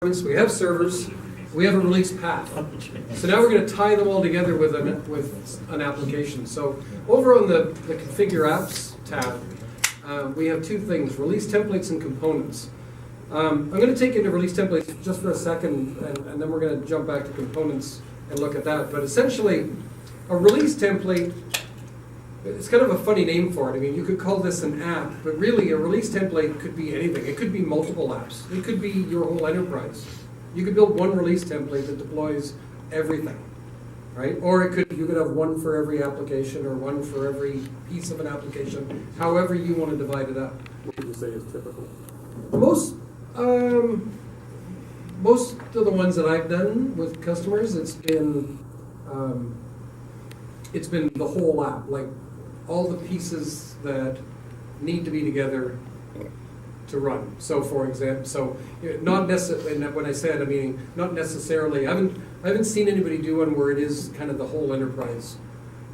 we have servers, we have a release path. So now we're going to tie them all together with an application. So over on the Configure Apps tab, we have two things, release templates and components. I'm going to take you into release templates just for a second, and then we're going to jump back to components and look at that. But essentially, a release template, it's kind of a funny name for it. I mean, you could call this an app, but really a release template could be anything. It could be multiple apps. It could be your whole enterprise. You could build one release template that deploys everything, right? Or you could have one for every application or one for every piece of an application, however you want to divide it up. What would you say is typical? Most of the ones that I've done with customers, it's been the whole app, like all the pieces that need to be together to run. So, for example, not necessarily. When I said, I mean not necessarily. I haven't seen anybody do one where it is kind of the whole enterprise.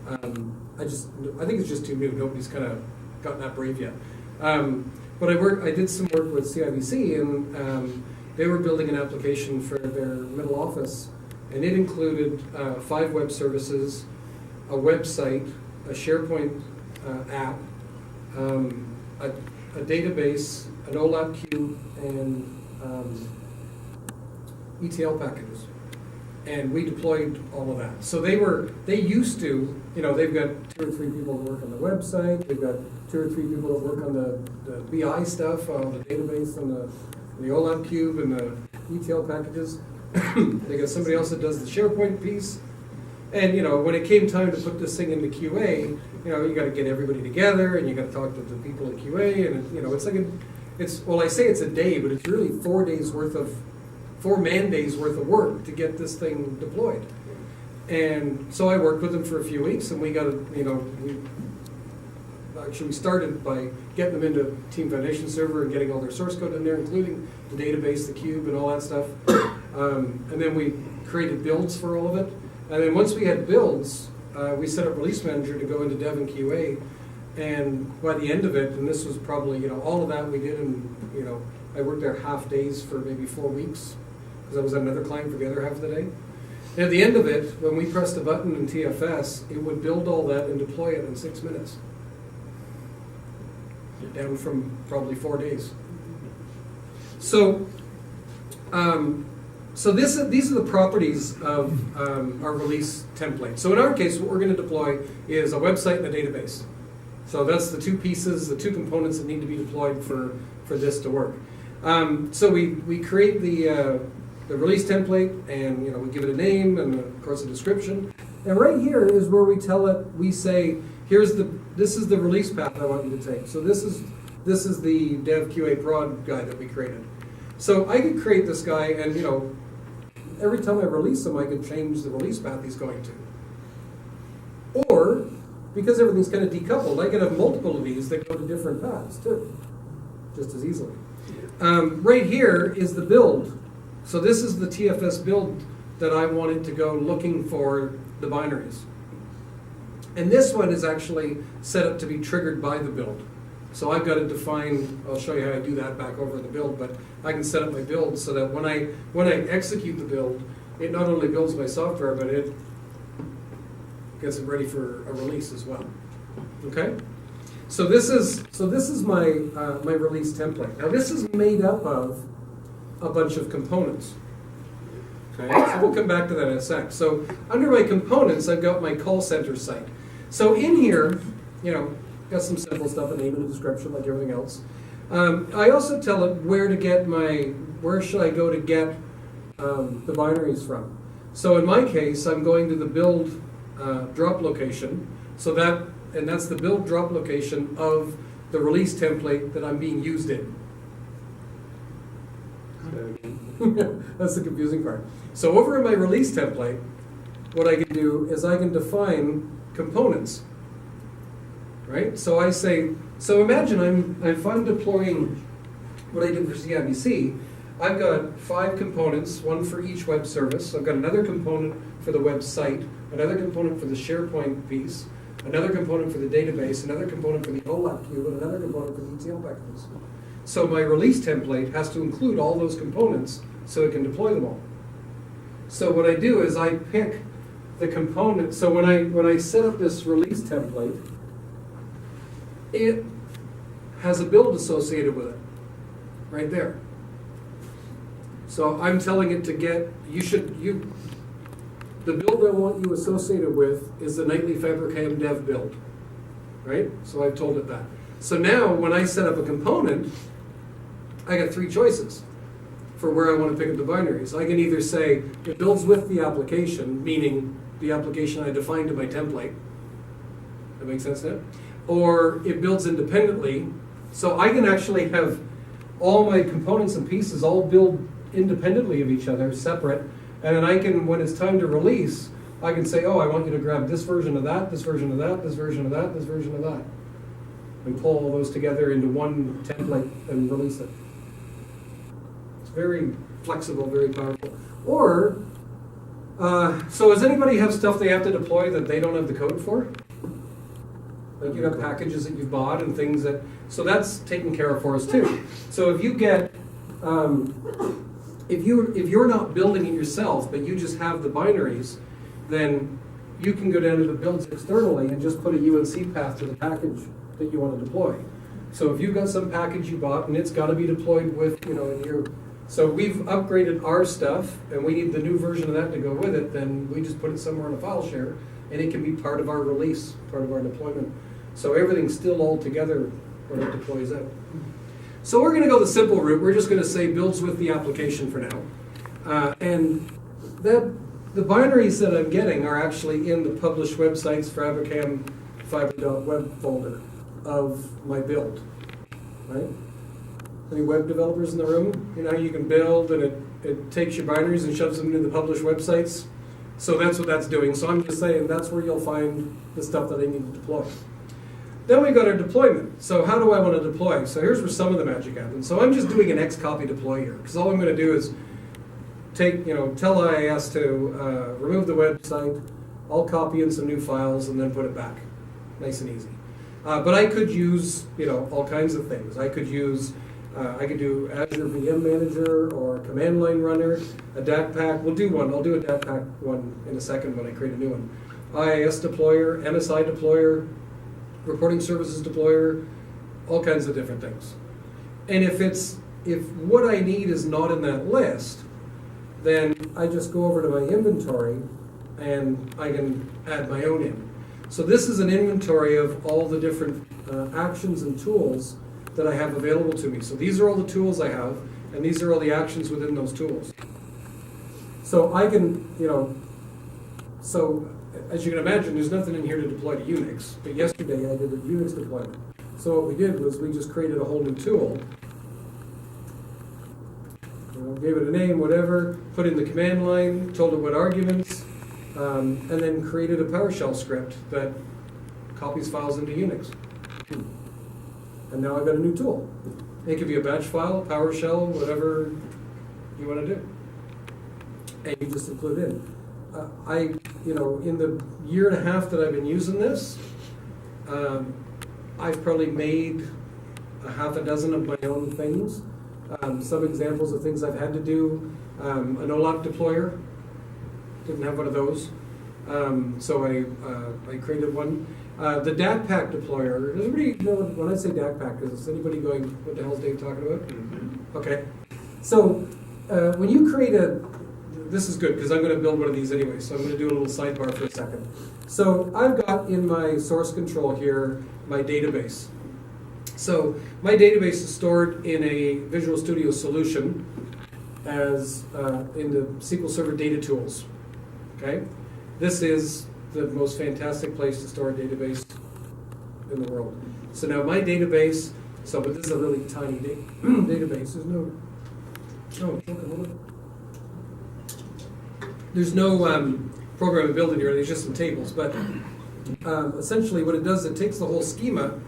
I think it's just too new. Nobody's kind of gotten that brave yet. But I did some work with CIBC, and they were building an application for their middle office, and it included 5 web services, a website, a SharePoint app, a database, an OLAP queue, and ETL packages. And we deployed all of that. So they used to, they've got 2 or 3 people that work on the website, they've got 2 or 3 people that work on the BI stuff, the database and the OLAP cube and the ETL packages. They got somebody else that does the SharePoint piece. And when it came time to put this thing into QA, you got to get everybody together, and you got to talk to the people at QA, and it's like I say it's a day, but it's really 4 man days worth of work to get this thing deployed. And so I worked with them for a few weeks, and we got we started by getting them into Team Foundation Server and getting all their source code in there, including the database, the cube, and all that stuff. And then we created builds for all of it. And then once we had builds, we set up Release Manager to go into Dev and QA. And by the end of it, and this was probably, all of that we did, and I worked there half days for maybe 4 weeks, because I was at another client for the other half of the day. And at the end of it, when we pressed a button in TFS, it would build all that and deploy it in 6 minutes. Down from probably 4 days. So, these are the properties of our release template. So in our case, what we're going to deploy is a website and a database. So that's the 2 pieces, the 2 components that need to be deployed for this to work. So we create the release template, and we give it a name and of course a description. And right here is where we tell it. We say, this is the release path I want you to take. So this is the Dev QA Prod guy that we created. So I could create this guy, and every time I release him, I could change the release path he's going to. Or, because everything's kind of decoupled, I could have multiple of these that go to different paths too, just as easily. Right here is the build. So this is the TFS build that I wanted to go looking for the binaries. And this one is actually set up to be triggered by the build. So I've got to define, I'll show you how I do that back over in the build, but I can set up my build so that when I execute the build, it not only builds my software, but it gets it ready for a release as well. Okay? So this is my my release template. Now this is made up of a bunch of components. Okay? So we'll come back to that in a sec. So under my components, I've got my call center site. So in here, got some simple stuff, a name and a description like everything else. I also tell it where should I go to get the binaries from. So in my case, I'm going to the build drop location. That's the build drop location of the release template that I'm being used in. That's the confusing part. So over in my release template, what I can do is I can define components. Right? So I say, imagine if I'm deploying what I did for CIBC, I've got 5 components, 1 for each web service. I've got another component for the website, another component for the SharePoint piece, another component for the database, another component for the OLAP queue, and another component for the ETL packages. So my release template has to include all those components so it can deploy them all. So what I do is I pick the component. So when I set up this release template, it has a build associated with it, right there. So I'm telling it to get, the build I want you associated with is the nightly Fabricam dev build, right? So I've told it that. So now when I set up a component, I got 3 choices for where I want to pick up the binaries. I can either say it builds with the application, meaning the application I defined in my template. That makes sense now? Or it builds independently. So I can actually have all my components and pieces all build independently of each other, separate. And then I can, when it's time to release, I can say, oh, I want you to grab this version of that, this version of that, this version of that, this version of that. And pull all those together into one template and release it. It's very flexible, very powerful. Or, so does anybody have stuff they have to deploy that they don't have the code for? Like you have packages that you've bought and things that, so that's taken care of for us too. So if you get, if you're not building it yourself, but you just have the binaries, then you can go down to the builds externally and just put a UNC path to the package that you want to deploy. So if you've got some package you bought and it's got to be deployed with, in your, so we've upgraded our stuff and we need the new version of that to go with it, then we just put it somewhere in a file share and it can be part of our release, part of our deployment. So everything's still all together when it deploys out. So we're going to go the simple route. We're just going to say builds with the application for now. And the binaries that I'm getting are actually in the published websites Fabricam fiber.web folder of my build. Right? Any web developers in the room? You know how you can build and it takes your binaries and shoves them into the published websites? So that's what that's doing. So I'm just saying that's where you'll find the stuff that I need to deploy. Then we got our deployment. So how do I want to deploy? So here's where some of the magic happens. So I'm just doing an Xcopy deploy here, because all I'm going to do is take, tell IIS to remove the website, I'll copy in some new files and then put it back. Nice and easy. But I could use, all kinds of things. I could use, I could do Azure VM Manager or Command Line Runner, a DAT pack. We'll do one. I'll do a DAT pack one in a second when I create a new one. IIS deployer, MSI deployer, reporting services deployer, all kinds of different things. And if what I need is not in that list, then I just go over to my inventory and I can add my own in. So this is an inventory of all the different actions and tools that I have available to me. So these are all the tools I have, and these are all the actions within those tools. So I can, so as you can imagine, there's nothing in here to deploy to Unix, but yesterday I did a Unix deployment. So what we did was we just created a whole new tool, gave it a name, whatever, put in the command line, told it what arguments, and then created a PowerShell script that copies files into Unix. And now I've got a new tool. It could be a batch file, PowerShell, whatever you want to do. And you just include it in. In the year and a half that I've been using this, I've probably made a half a dozen of my own things. Some examples of things I've had to do. An OLAP deployer, didn't have one of those, so I created one. The DAT pack deployer, does anybody know when I say DAT pack, is anybody going, what the hell is Dave talking about? Mm-hmm. Okay, so when you create this is good because I'm going to build one of these anyway, so I'm going to do a little sidebar for a second. So I've got in my source control here my database. So my database is stored in a Visual Studio solution as in the SQL Server data tools. Okay, this is the most fantastic place to store a database in the world. So now my database, but this is a really tiny database. There's no programmability here. There's just some tables. But essentially, what it does, it takes the whole schema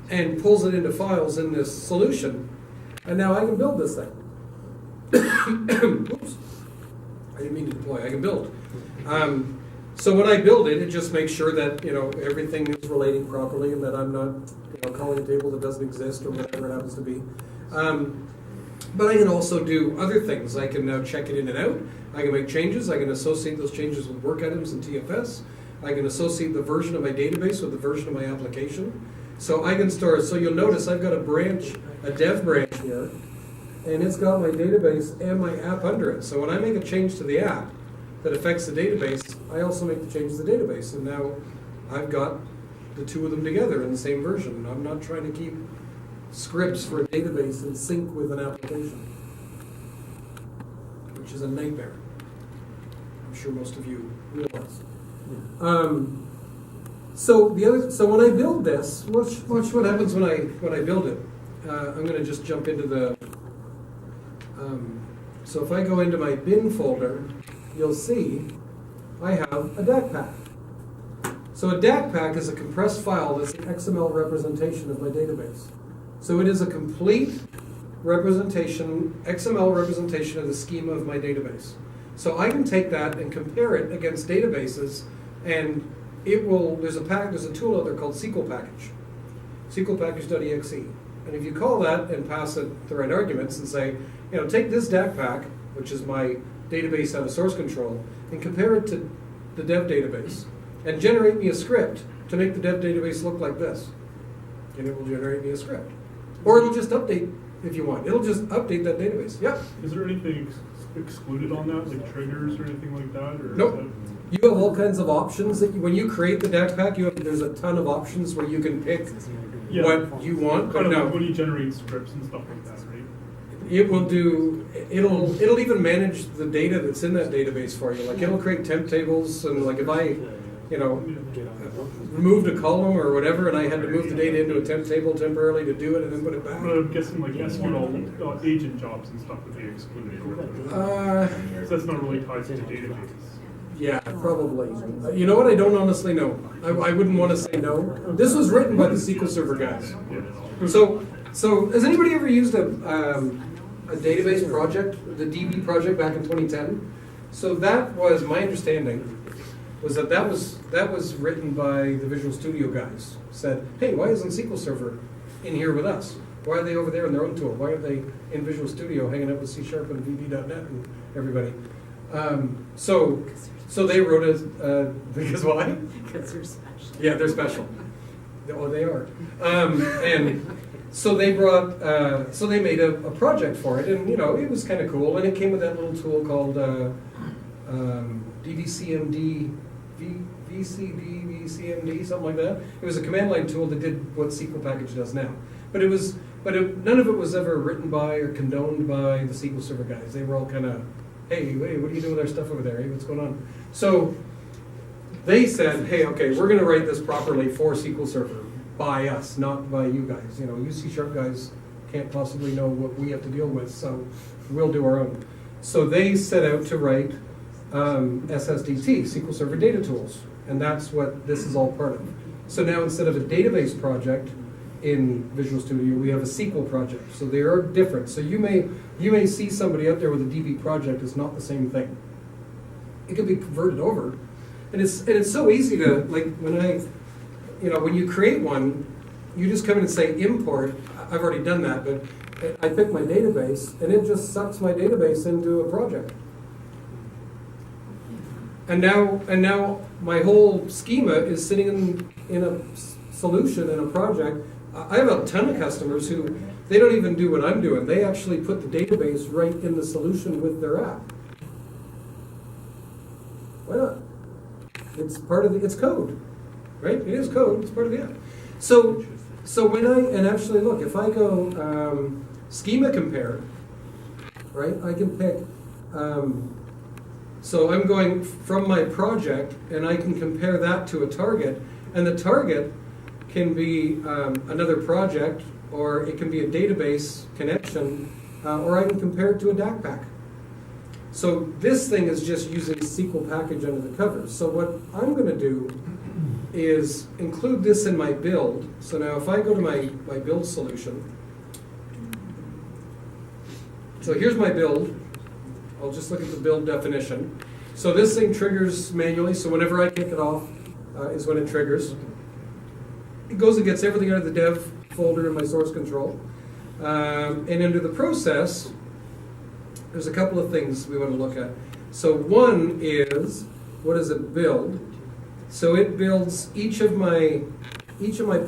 and pulls it into files in this solution, and now I can build this thing. Oops. I didn't mean to deploy. I can build. So when I build it, it just makes sure that everything is relating properly and that I'm not calling a table that doesn't exist or whatever it happens to be. But I can also do other things. I can now check it in and out. I can make changes. I can associate those changes with work items in TFS. I can associate the version of my database with the version of my application. So I can store, so you'll notice I've got a branch, a dev branch here, and it's got my database and my app under it. So when I make a change to the app that affects the database, I also make the change to the database. And now I've got the two of them together in the same version. I'm not trying to keep scripts for a database in sync with an application, which is a nightmare. I'm sure most of you realize. So when I build this, watch what happens when I build it. I'm going to just jump into the. So if I go into my bin folder, you'll see I have a DAC pack. So a DAC pack is a compressed file that's an XML representation of my database. So it is a complete representation, XML representation of the schema of my database. So I can take that and compare it against databases, and it will. There's a tool out there called SQL package, SQLpackage.exe, and if you call that and pass it the right arguments and say, take this DAC pack, which is my database out of source control, and compare it to the dev database, and generate me a script to make the dev database look like this, and it will generate me a script. Or it'll just update, if you want. It'll just update that database. Yep. Is there anything excluded on that, like triggers or anything like that? Or nope. You have all kinds of options. When you create the DAC pack, there's a ton of options where you can pick what you want. But now, when you generate scripts and stuff like that, right? It will do. It'll even manage the data that's in that database for you. Like it'll create temp tables, and like if I, removed a column or whatever, and I had to move the data into a temp table temporarily to do it and then put it back. But I'm guessing like SQL agent jobs and stuff would be excluded. So that's not really tied to the database. Yeah, probably. You know what? I don't honestly know. I wouldn't want to say no. This was written by the SQL Server guys. Yeah. So has anybody ever used a database project, the DB project back in 2010? So that was my understanding. That was written by the Visual Studio guys. Said, hey, why isn't SQL Server in here with us? Why are they over there in their own tool? Why aren't they in Visual Studio hanging out with C# and VB.NET and everybody? So they wrote it, because why? Because they're special. Yeah, they're special. Oh, they are. And so they made a project for it, and it was kind of cool, and it came with that little tool called DVCMD, VCD, something like that. It was a command line tool that did what SQL package does now. But none of it was ever written by or condoned by the SQL Server guys. They were all kind of, hey, what are you doing with our stuff over there? Hey, what's going on? So they said, hey, okay, we're going to write this properly for SQL Server by us, not by you guys. You C# guys can't possibly know what we have to deal with, so we'll do our own. So they set out to write SSDT, SQL Server Data Tools, and that's what this is all part of. So now instead of a database project in Visual Studio, we have a SQL project. So they are different. So you may see somebody out there with a DB project. It's not the same thing. It can be converted over, and it's so easy to, like, when you create one, you just come in and say import. I've already done that, but I pick my database, and it just sucks my database into a project. And now my whole schema is sitting in a solution in a project. I have a ton of customers who they don't even do what I'm doing. They actually put the database right in the solution with their app. Why not? It's part of it's code, right? It is code. It's part of the app. So when actually look, if I go Schema Compare, right? I can pick. So I'm going from my project, and I can compare that to a target, and the target can be another project, or it can be a database connection, or I can compare it to a DAC pack. So this thing is just using SQL package under the covers. So what I'm going to do is include this in my build. So now if I go to my build solution, so here's my build. I'll just look at the build definition. So this thing triggers manually, so whenever I kick it off is when it triggers. It goes and gets everything out of the dev folder in my source control. And under the process, there's a couple of things we want to look at. So one is, what does it build? So it builds each of my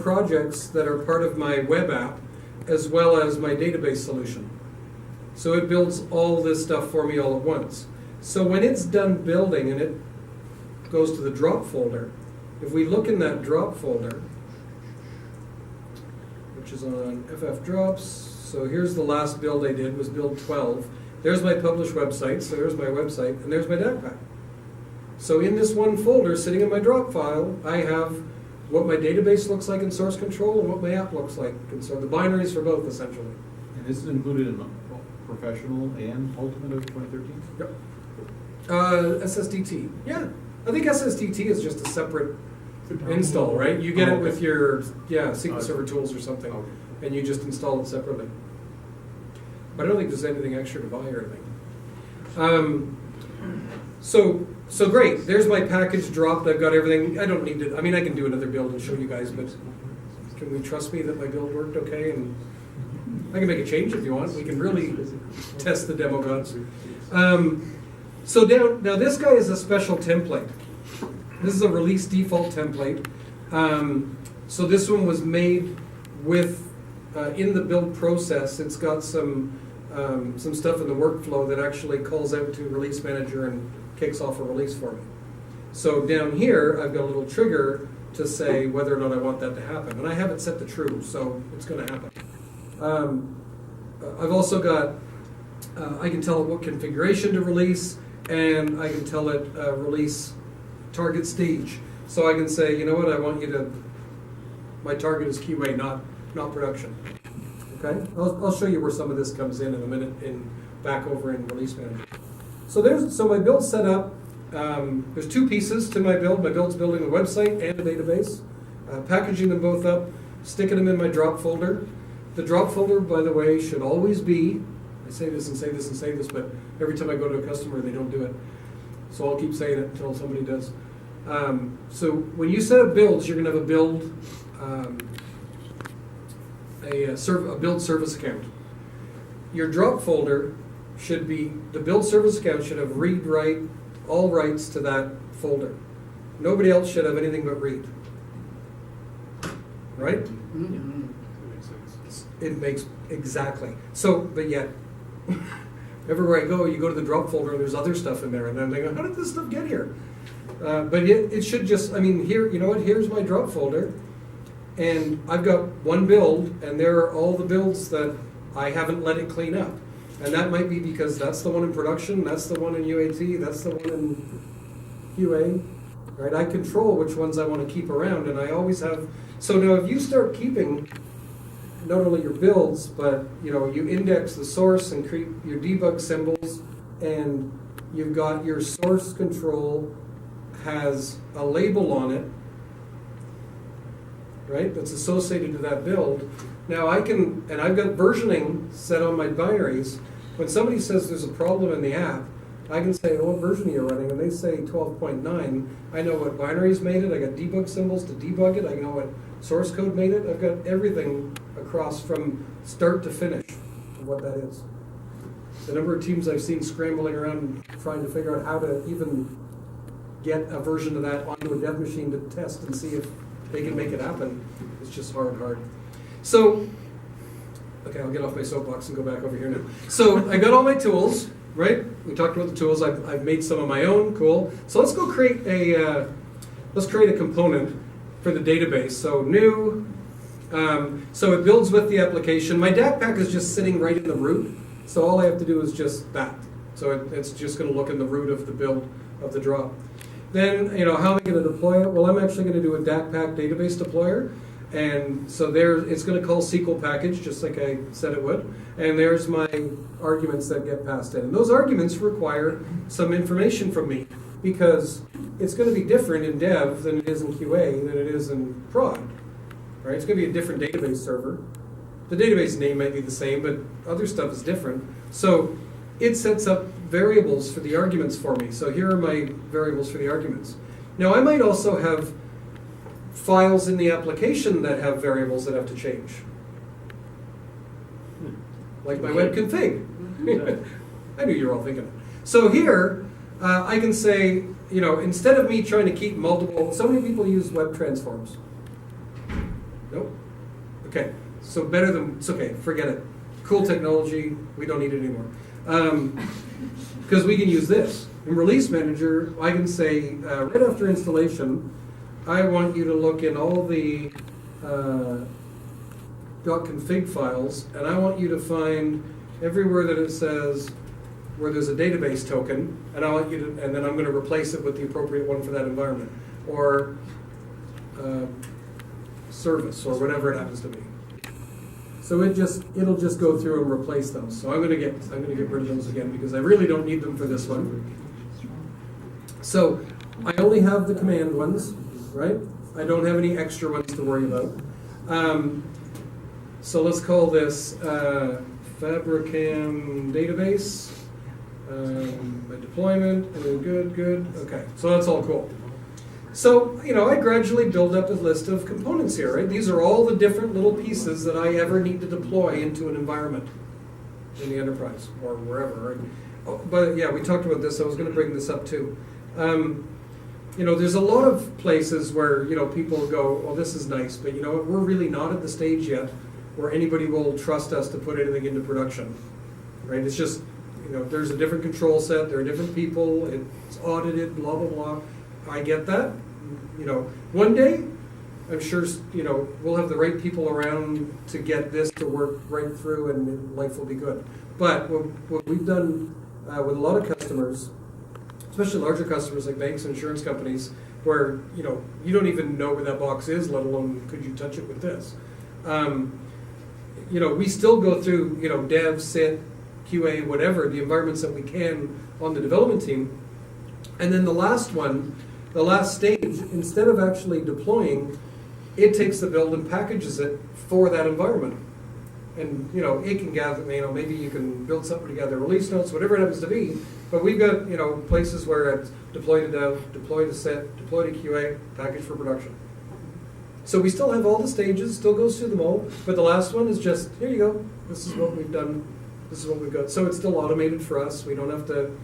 projects that are part of my web app, as well as my database solution. So it builds all this stuff for me all at once. So when it's done building and it goes to the drop folder, if we look in that drop folder, which is on FF drops, so here's the last build I did, was build 12. There's my published website, so there's my website, and there's my DAC. So in this one folder, sitting in my drop file, I have what my database looks like in source control and what my app looks like. And so the binaries for both, essentially. And this is included in Professional and Ultimate of 2013? Yep. SSDT. Yeah. I think SSDT is just a separate install, right? You get it with your SQL Server tools or something, and you just install it separately. But I don't think there's anything extra to buy or anything. So great. There's my package dropped. I've got everything. I don't need to. I mean, I can do another build and show you guys, but can we trust me that my build worked okay? And I can make a change if you want. We can really test the demo gods. So now this guy is a special template. This is a release default template. So this one was made with, in the build process, it's got some stuff in the workflow that actually calls out to Release Manager and kicks off a release for me. So down here, I've got a little trigger to say whether or not I want that to happen. And I have it set to true, so it's going to happen. I've also got, I can tell it what configuration to release, and I can tell it release target stage. So I can say, you know what, I want you to, my target is QA, not production. Okay, I'll show you where some of this comes in a minute back over in Release Manager. So my build's set up. There's two pieces to my build. My build's building a website and a database, packaging them both up, sticking them in my drop folder. The drop folder, by the way, should always be, I say this and say this and say this, but every time I go to a customer, they don't do it. So I'll keep saying it until somebody does. So when you set up builds, you're going to have a build, a build service account. Your drop folder should be, the build service account should have read, write, all rights to that folder. Nobody else should have anything but read. Right? Mm-hmm. It makes, exactly. So, but yet, everywhere I go, you go to the drop folder and there's other stuff in there, and I'm thinking, how did this stuff get here? But it should just, I mean, here, you know what, here's my drop folder, and I've got one build, and there are all the builds that I haven't let it clean up. And that might be because that's the one in production, that's the one in UAT, that's the one in QA, right? I control which ones I want to keep around, and I always have, so now if you start keeping not only your builds, but you index the source and create your debug symbols, and you've got your source control has a label on it, right, that's associated to that build. Now I can, and I've got versioning set on my binaries. When somebody says there's a problem in the app, I can say, what version are you running? And they say 12.9. I know what binaries made it. I got debug symbols to debug it. I know what source code made it. I've got everything across from start to finish of what that is. The number of teams I've seen scrambling around trying to figure out how to even get a version of that onto a dev machine to test and see if they can make it happen. It's just hard. So, okay, I'll get off my soapbox and go back over here now. So I got all my tools, right? We talked about the tools. I've made some of my own. Cool. So let's go create a component for the database. So new. So it builds with the application. My DAC pack is just sitting right in the root. So all I have to do is just that. So it's just going to look in the root of the build of the drop. Then, how am I going to deploy it? Well, I'm actually going to do a DAC pack database deployer. And so it's going to call SQL package, just like I said it would. And there's my arguments that get passed in. And those arguments require some information from me, because it's going to be different in dev than it is in QA than it is in prod. Right? It's going to be a different database server. The database name might be the same, but other stuff is different. So it sets up variables for the arguments for me. So here are my variables for the arguments. Now I might also have files in the application that have variables that have to change. Like my web config. I knew you were all thinking it. So here, I can say, you know, instead of me trying to keep multiple, so many people use web transforms. Nope. Okay, so better than, it's okay, forget it. Cool technology, we don't need it anymore. Because we can use this. In Release Manager, I can say, right after installation, I want you to look in all the .config files, and I want you to find everywhere that it says where there's a database token, and I want you to, and then I'm going to replace it with the appropriate one for that environment, or service, or whatever it happens to be. So it'll just go through and replace those. So I'm going to get rid of those again because I really don't need them for this one. So I only have the command ones, right? I don't have any extra ones to worry about. So let's call this Fabricam database, my deployment, and good. Okay, so that's all cool. So, you know, I gradually build up a list of components here, right? These are all the different little pieces that I ever need to deploy into an environment in the enterprise or wherever. Right? Oh, but yeah, we talked about this. I was going to bring this up too. You know, there's a lot of places where, you know, people go, well, this is nice, but you know what, we're really not at the stage yet where anybody will trust us to put anything into production, right? It's just, you know, there's a different control set, there are different people, it's audited, blah, blah, blah. I get that. You know, one day, I'm sure, you know, we'll have the right people around to get this to work right through and life will be good. But what we've done with a lot of customers, especially larger customers like banks and insurance companies, where, you know, you don't even know where that box is, let alone could you touch it with this. You know, we still go through, you know, dev, sit, QA, whatever, the environments that we can on the development team. And then the last one, the last stage, instead of actually deploying, it takes the build and packages it for that environment. And, you know, it can gather, you know, maybe you can build something together, release notes, whatever it happens to be. But we've got, you know, places where it's deploy to dev, deploy to set, deploy to QA, package for production. So we still have all the stages, still goes through them all, but the last one is just, here you go, this is what we've done, this is what we've got. So it's still automated for us. We don't have to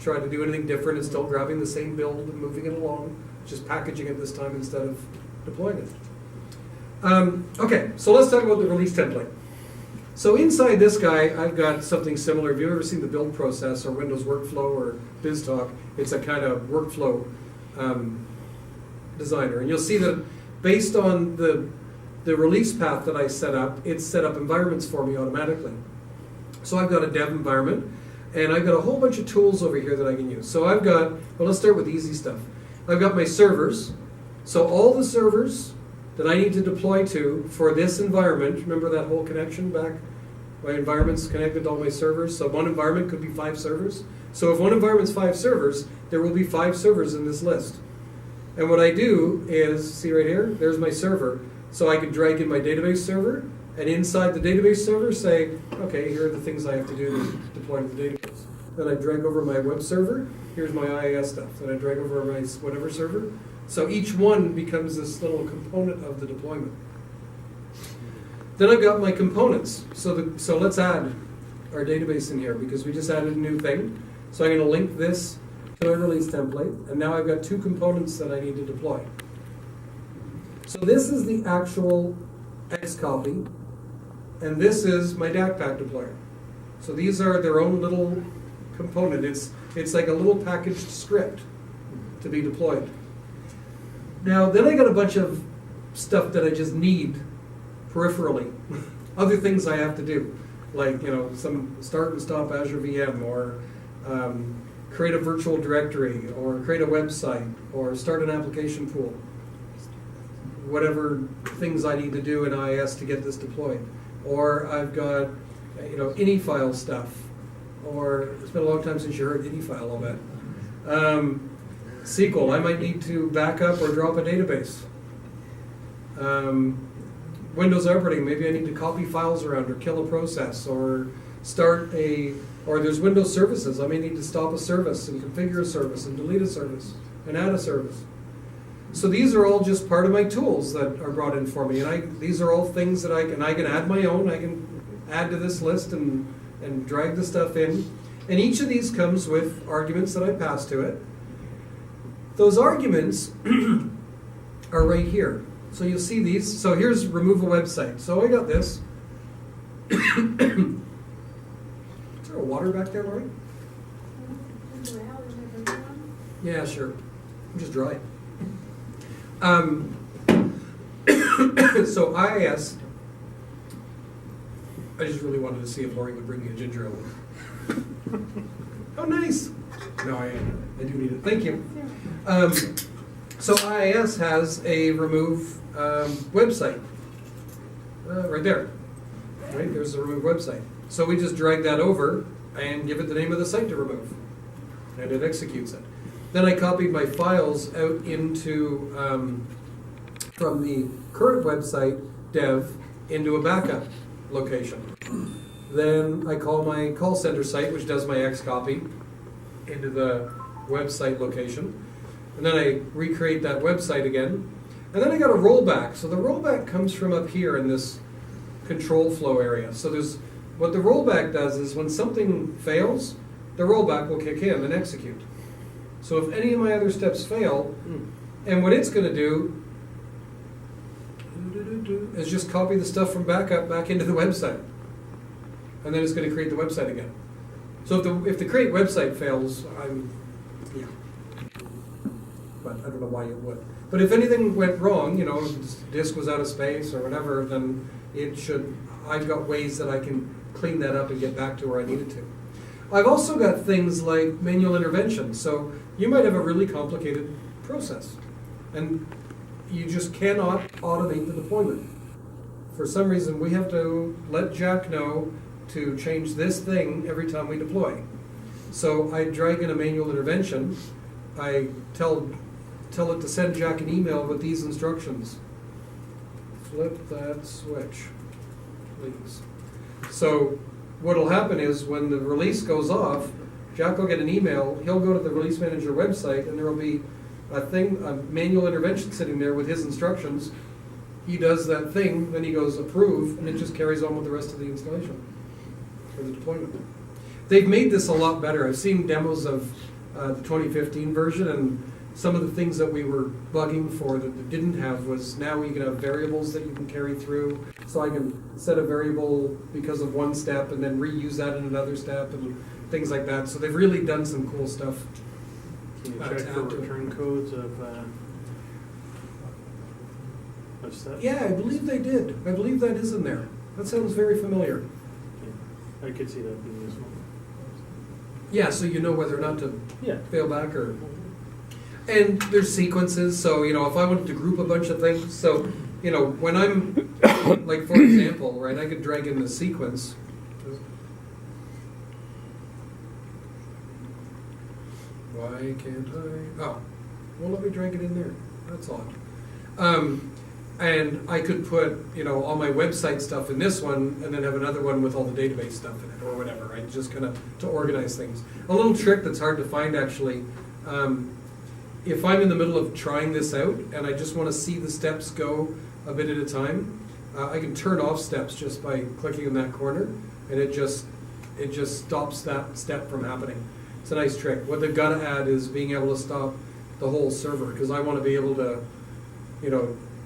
try to do anything different. It's still grabbing the same build and moving it along, just packaging it this time instead of deploying it. Okay, so let's talk about the release template. So inside this guy, I've got something similar. Have you ever seen the build process or Windows Workflow or BizTalk? It's a kind of workflow designer. And you'll see that based on the release path that I set up, it's set up environments for me automatically. So I've got a dev environment, and I've got a whole bunch of tools over here that I can use. So I've got, well, let's start with the easy stuff. I've got my servers. So all the servers that I need to deploy to for this environment, remember that whole connection back? My environment's connected to all my servers. So one environment could be 5 servers. So if one environment's 5 servers, there will be 5 servers in this list. And what I do is, see right here, there's my server. So I can drag in my database server, and inside the database server say, okay, here are the things I have to do to deploy to the database. Then I drag over my web server, here's my IIS stuff. Then I drag over my whatever server. So each one becomes this little component of the deployment. Then I've got my components. So let's add our database in here because we just added a new thing. So I'm going to link this to our release template, and now I've got 2 components that I need to deploy. So this is the actual Xcopy, and this is my DACPack deployer. So these are their own little component. It's like a little packaged script to be deployed. Now, then I got a bunch of stuff that I just need peripherally. Other things I have to do, like, you know, some start and stop Azure VM, or create a virtual directory, or create a website, or start an application pool. Whatever things I need to do in IIS to get this deployed. Or I've got, you know, ini file stuff. Or it's been a long time since you heard ini file, I'll bet. SQL, I might need to back up or drop a database. Windows operating, maybe I need to copy files around or kill a process or or there's Windows services. I may need to stop a service and configure a service and delete a service and add a service. So these are all just part of my tools that are brought in for me. And these are all things that I can add my own. I can add to this list and drag the stuff in. And each of these comes with arguments that I pass to it. Those arguments are right here. So you'll see these. So here's remove a website. So I got this. Is there a water back there, Lloyd? Yeah, sure. I'm just dry. So IIS, I just really wanted to see if Lori would bring me a ginger ale. Oh, nice. No, I do need it. Thank you. So IIS has a remove website right there. Right, there's the remove website. So we just drag that over and give it the name of the site to remove, and it executes it. Then I copied my files out into from the current website dev into a backup location. Then I call my call center site, which does my Xcopy, into the website location. And then I recreate that website again. And then I got a rollback. So the rollback comes from up here in this control flow area. So there's what the rollback does is when something fails, the rollback will kick in and execute. So if any of my other steps fail, and what it's going to do is just copy the stuff from backup back into the website. And then it's going to create the website again. So if the create website fails, yeah. But I don't know why it would. But if anything went wrong, if the disk was out of space or whatever, then I've got ways that I can clean that up and get back to where I needed to. I've also got things like manual intervention. So you might have a really complicated process, and you just cannot automate the deployment. For some reason, we have to let Jack know to change this thing every time we deploy. So I drag in a manual intervention. I tell it to send Jack an email with these instructions. Flip that switch, please. So what'll happen is when the release goes off, Jack will get an email. He'll go to the Release Manager website, and there will be a manual intervention sitting there with his instructions. He does that thing, then he goes approve, and it just carries on with the rest of the installation for the deployment. They've made this a lot better. I've seen demos of the 2015 version, and some of the things that we were bugging for that they didn't have was now you can have variables that you can carry through. So I can set a variable because of one step and then reuse that in another step and things like that. So they've really done some cool stuff. Can you check for return codes of steps? Yeah, I believe they did. I believe that is in there. That sounds very familiar. Yeah. I could see that being useful. Yeah, so you know whether or not to fail back or... And there's sequences, so, if I wanted to group a bunch of things, so, when I'm, like, for example, right, I could drag in the sequence. Why can't I? Oh, well, let me drag it in there. That's odd. And I could put, all my website stuff in this one, and then have another one with all the database stuff in it, or whatever, right? Just kind of to organize things. A little trick that's hard to find, actually. If I'm in the middle of trying this out and I just want to see the steps go a bit at a time, I can turn off steps just by clicking in that corner, and it just stops that step from happening. It's a nice trick. What they've got to add is being able to stop the whole server, because I want to be able to,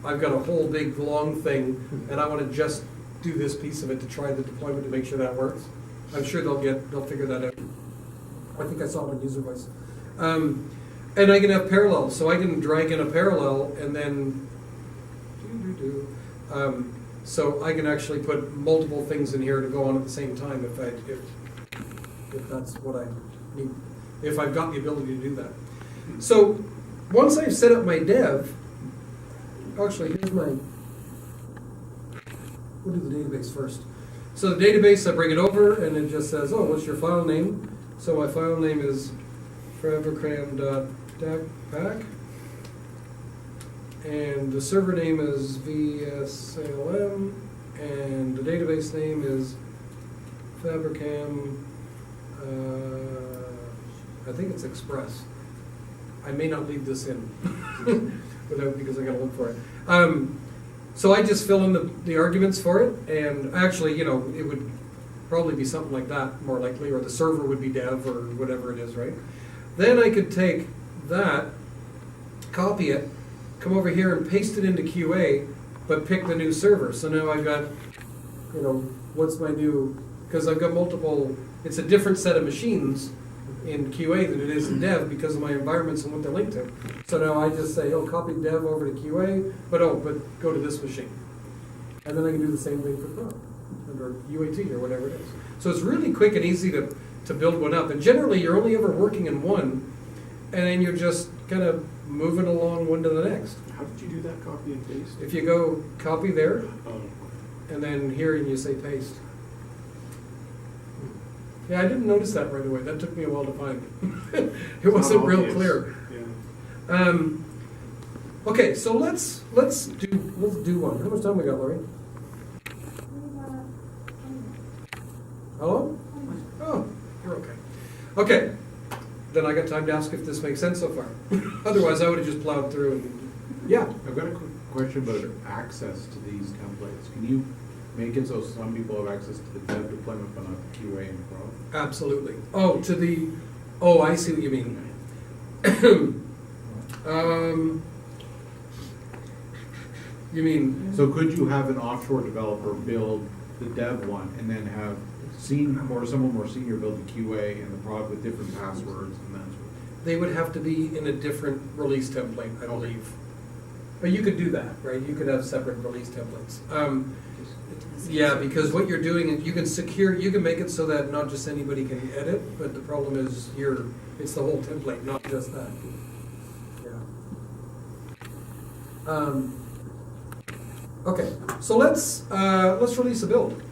I've got a whole big long thing, and I want to just do this piece of it to try the deployment to make sure that works. I'm sure they'll figure that out. I think I saw it on user voice. And I can have parallels, so I can drag in a parallel and then so I can actually put multiple things in here to go on at the same time if that's what I need, if I've got the ability to do that. So once I've set up my dev, actually here's my, we'll do the database first. So the database, I bring it over and it just says, oh, what's your file name? So my file name is forevercram.dacpack, and the server name is VSLM, and the database name is Fabricam, I think it's Express. I may not leave this in because I gotta look for it. So I just fill in the arguments for it, and actually, it would probably be something like that, more likely, or the server would be dev or whatever it is, right? Then I could take that, copy it, come over here and paste it into QA, but pick the new server. So now I've got, you know, what's my new, because I've got multiple, it's a different set of machines in QA than it is in dev because of my environments and what they're linked to. So now I just say, oh, copy dev over to QA, but go to this machine. And then I can do the same thing for Pro, or UAT, or whatever it is. So it's really quick and easy to build one up. And generally, you're only ever working in one, and then you're just kind of moving along one to the next. How did you do that, copy and paste? If you go copy there, Oh, and then here and you say paste. Yeah, I didn't notice that right away. That took me a while to find. It wasn't real obvious. clear. Yeah. Okay, so let's do one. How much time we got, Lori? Hello? Oh, you're okay. Okay, then I got time to ask if this makes sense so far. Otherwise, I would have just plowed through and, yeah. I've got a quick question about access to these templates. Can you make it so some people have access to the dev deployment but not the QA and Pro? Absolutely. Oh, I see what you mean. You mean, So could you have an offshore developer build the dev one and then have someone more senior build the QA and the prod with different passwords and that sort of? they would have to be in a different release template, I believe. But you could do that, right? You could have separate release templates. Yeah, because what you're doing is you can make it so that not just anybody can edit, but the problem is it's the whole template, not just that. Yeah. Okay, so let's release a build.